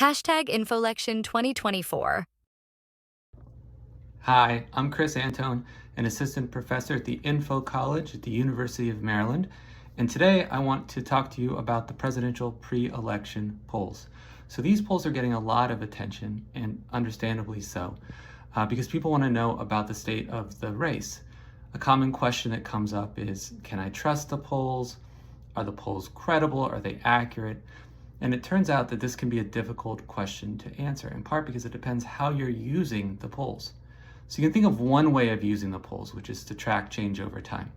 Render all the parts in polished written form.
#InfoLection 2024. Hi, I'm Chris Antoun, an assistant professor at the Info College at the University of Maryland, and today I want to talk to you about the presidential pre-election polls. So these polls are getting a lot of attention, and understandably so, because people want to know about the state of the race. A common question that comes up is, can I trust the polls? Are the polls credible? Are they accurate? And it turns out that this can be a difficult question to answer, in part because it depends how you're using the polls. So you can think of one way of using the polls, which is to track change over time.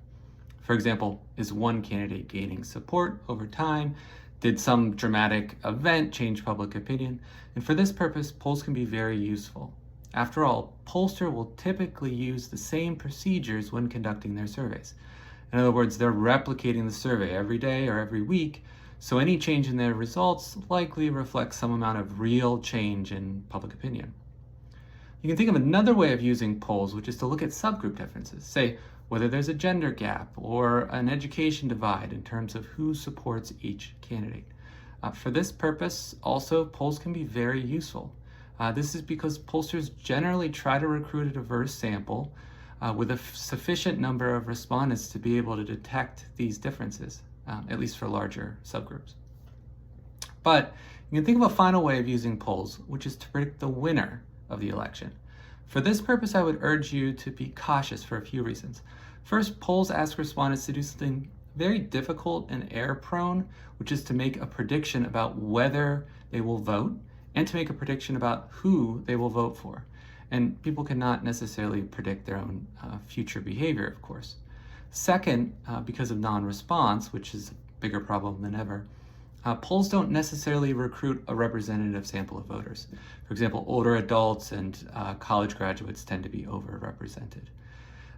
For example, is one candidate gaining support over time? Did some dramatic event change public opinion? And for this purpose, polls can be very useful. After all, pollsters will typically use the same procedures when conducting their surveys. In other words, they're replicating the survey every day or every week, so any change in their results likely reflects some amount of real change in public opinion. You can think of another way of using polls, which is to look at subgroup differences, say whether there's a gender gap or an education divide in terms of who supports each candidate. For this purpose, also, polls can be very useful. This is because pollsters generally try to recruit a diverse sample with a sufficient number of respondents to be able to detect these differences, at least for larger subgroups. But you can think of a final way of using polls, which is to predict the winner of the election. For this purpose, I would urge you to be cautious for a few reasons. First, polls ask respondents to do something very difficult and error-prone, which is to make a prediction about whether they will vote and to make a prediction about who they will vote for. And people cannot necessarily predict their own future behavior, of course. Second, because of non-response, which is a bigger problem than ever, polls don't necessarily recruit a representative sample of voters. For example, older adults and college graduates tend to be overrepresented.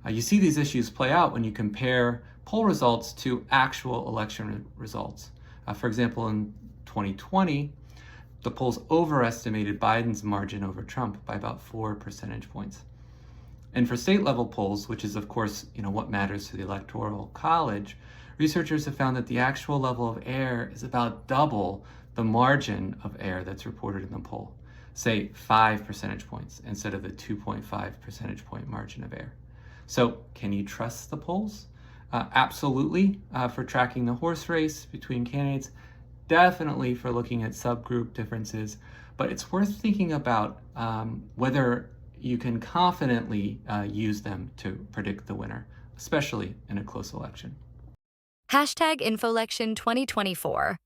You see these issues play out when you compare poll results to actual election results. For example, in 2020, the polls overestimated Biden's margin over Trump by about 4 percentage points. And for state-level polls, which is, of course, what matters to the Electoral College, researchers have found that the actual level of error is about double the margin of error that's reported in the poll, say 5 percentage points instead of the 2.5 percentage point margin of error. So can you trust the polls? Absolutely, for tracking the horse race between candidates, definitely for looking at subgroup differences, but it's worth thinking about whether you can confidently use them to predict the winner, especially in a close election. #InfoLection 2024.